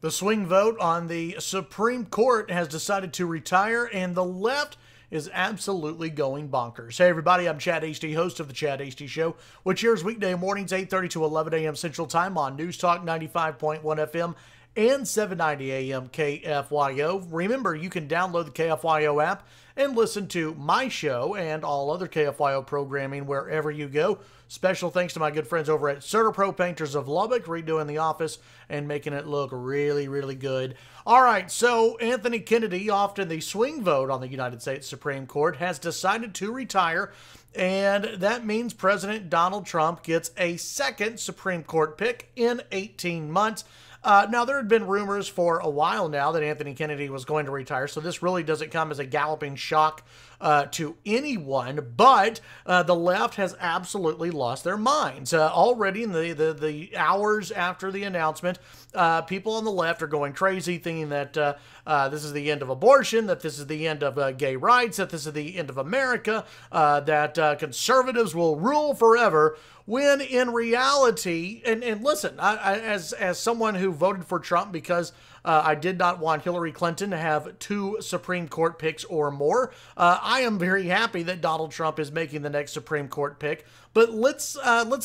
The swing vote on the Supreme Court has decided to retire, and the left is absolutely going bonkers. Hey everybody, I'm Chad Hasty, host of the Chad Hasty Show, which airs weekday mornings 8:30 to 11 a.m. Central Time on News Talk 95.1 FM and 790 AM KFYO. Remember, you can download the KFYO app and listen to my show and all other KFYO programming wherever you go. Special thanks to my good friends over at CertaPro Painters of Lubbock, redoing the office and making it look really, really good. All right, so Anthony Kennedy, often the swing vote on the United States Supreme Court, has decided to retire, and that means President Donald Trump gets a second Supreme Court pick in 18 months. Now, there had been rumors for a while now that Anthony Kennedy was going to retire, so this really doesn't come as a galloping shock to anyone, but the left has absolutely lost their minds. Already in the hours after the announcement, people on the left are going crazy, thinking that this is the end of abortion, that this is the end of gay rights, that this is the end of America, that conservatives will rule forever, when in reality, and listen, as someone who voted for Trump because I did not want Hillary Clinton to have 2 Supreme Court picks or more, I am very happy that Donald Trump is making the next Supreme Court pick. But let's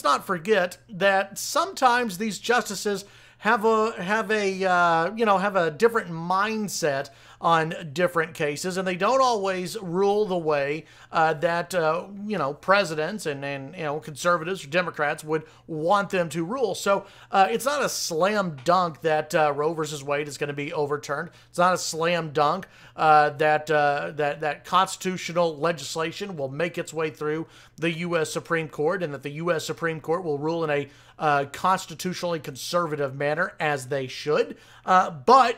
not forget that sometimes these justices have a different mindset on different cases, and they don't always rule the way that presidents and conservatives or Democrats would want them to rule. So it's not a slam dunk that Roe versus Wade is going to be overturned. It's not a slam dunk that constitutional legislation will make its way through the U.S. Supreme Court, and that the U.S. Supreme Court will rule in a constitutionally conservative manner, as they should. But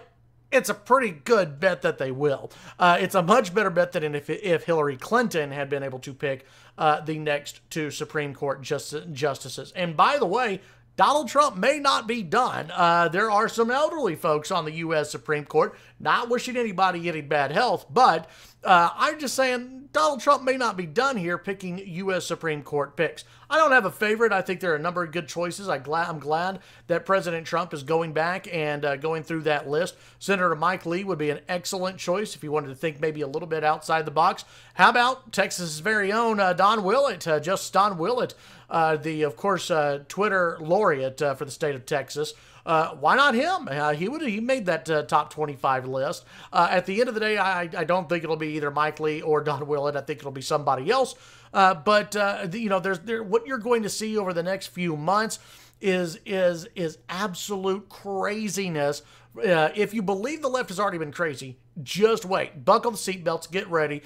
it's a pretty good bet that they will. It's a much better bet than if Hillary Clinton had been able to pick the next 2 Supreme Court justices. And by the way, Donald Trump may not be done. There are some elderly folks on the U.S. Supreme Court, not wishing anybody any bad health, but I'm just saying Donald Trump may not be done here picking U.S. Supreme Court picks. I don't have a favorite. I think there are a number of good choices. I'm glad that President Trump is going back and going through that list. Senator Mike Lee would be an excellent choice if you wanted to think maybe a little bit outside the box. How about Texas's very own Don Willett, Justice Don Willett, of course, Twitter laureate for the state of Texas. Why not him? He made that top 25 list. At the end of the day, I don't think it'll be either Mike Lee or Don Willett. I think it'll be somebody else. But what you're going to see over the next few months is absolute craziness. If you believe the left has already been crazy, just wait. Buckle the seatbelts, get ready,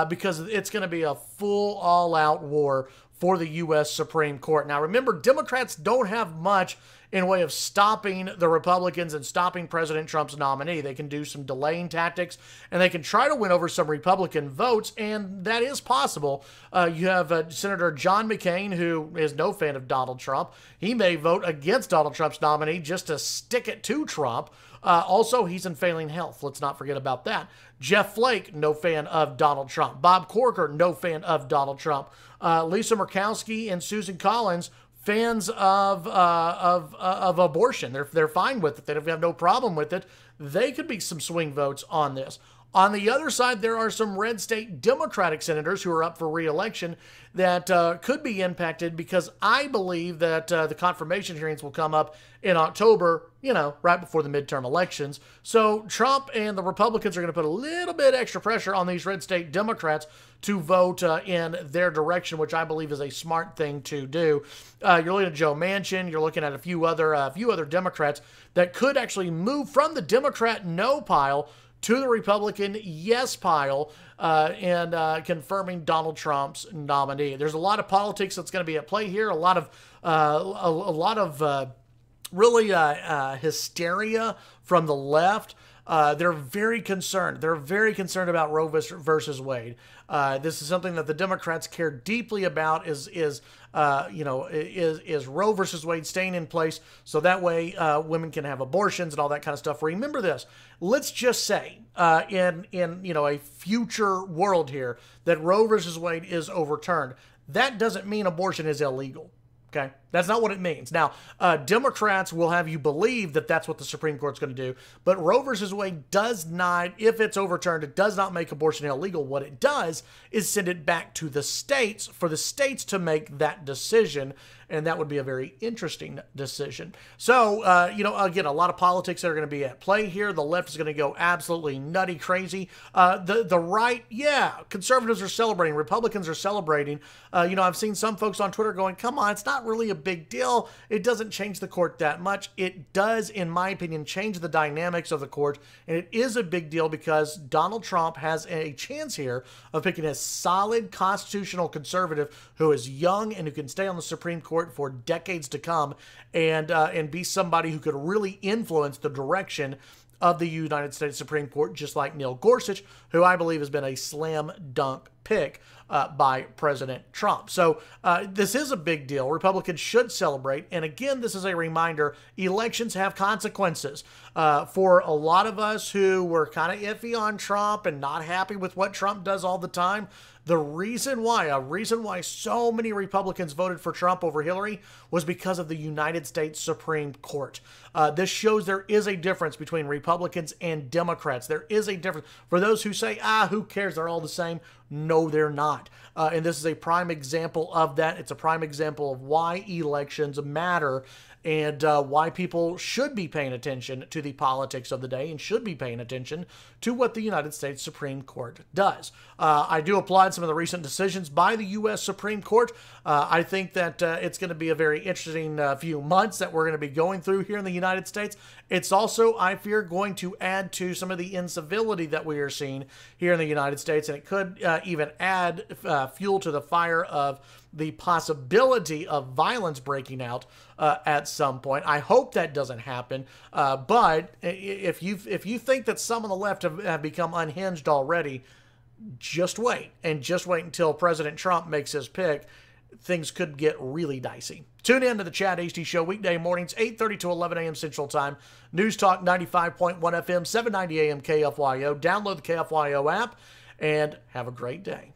because it's going to be a full all-out war for the U.S. Supreme Court. Now, remember, Democrats don't have much in way of stopping the Republicans and stopping President Trump's nominee. They can do some delaying tactics, and they can try to win over some Republican votes, and that is possible. You have Senator John McCain, who is no fan of Donald Trump. He may vote against Donald Trump's nominee just to stick it to Trump. Also, he's in failing health. Let's not forget about that. Jeff Flake, no fan of Donald Trump. Bob Corker, no fan of Donald Trump. Lisa Murkowski and Susan Collins, fans of abortion. They're fine with it. They have no problem with it. They could be some swing votes on this. On the other side, there are some red state Democratic senators who are up for re-election that could be impacted, because I believe that the confirmation hearings will come up in October, right before the midterm elections. So Trump and the Republicans are going to put a little bit extra pressure on these red state Democrats to vote in their direction, which I believe is a smart thing to do. You're looking at Joe Manchin. You're looking at a few other Democrats that could actually move from the Democrat no pile to the Republican yes pile, and confirming Donald Trump's nominee. There's a lot of politics that's going to be at play here. A lot of really hysteria from the left. They're very concerned. They're very concerned about Roe versus Wade. This is something that the Democrats care deeply about. Is Roe versus Wade staying in place so that way women can have abortions and all that kind of stuff. Remember this. Let's just say in a future world here that Roe versus Wade is overturned. That doesn't mean abortion is illegal. Okay, That's not what it means. Now, Democrats will have you believe that that's what the Supreme Court's going to do, but Roe versus Wade does not, if it's overturned, it does not make abortion illegal. What it does is send it back to the states for the states to make that decision, and that would be a very interesting decision. So, again, a lot of politics are going to be at play here. The left is going to go absolutely nutty crazy. The right, yeah, conservatives are celebrating. Republicans are celebrating. I've seen some folks on Twitter going, come on, it's not really a big deal. It doesn't change the court that much. It does, in my opinion, change the dynamics of the court, and it is a big deal because Donald Trump has a chance here of picking a solid constitutional conservative who is young and who can stay on the Supreme Court for decades to come and be somebody who could really influence the direction of the United States Supreme Court, just like Neil Gorsuch, who I believe has been a slam dunk pick by President Trump. So this is a big deal. Republicans should celebrate. And again, this is a reminder, elections have consequences. For a lot of us who were kind of iffy on Trump and not happy with what Trump does all the time, a reason why so many Republicans voted for Trump over Hillary was because of the United States Supreme Court. This shows there is a difference between Republicans and Democrats. There is a difference. For those who say, who cares, they're all the same. No, they're not. And this is a prime example of that. It's a prime example of why elections matter and why people should be paying attention to the politics of the day and should be paying attention to what the United States Supreme Court does. I do applaud some of the recent decisions by the U.S. Supreme Court. I think that it's going to be a very interesting few months that we're going to be going through here in the United States. It's also, I fear, going to add to some of the incivility that we are seeing here in the United States, and it could even add fuel to the fire of the possibility of violence breaking out at some point. I hope that doesn't happen, but if you think that some on the left have become unhinged already, just wait until President Trump makes his pick. Things could get really dicey. Tune in to the Chad Hasty Show weekday mornings, 8:30 to 11 a.m. Central Time. News Talk 95.1 FM, 790 AM KFYO. Download the KFYO app and have a great day.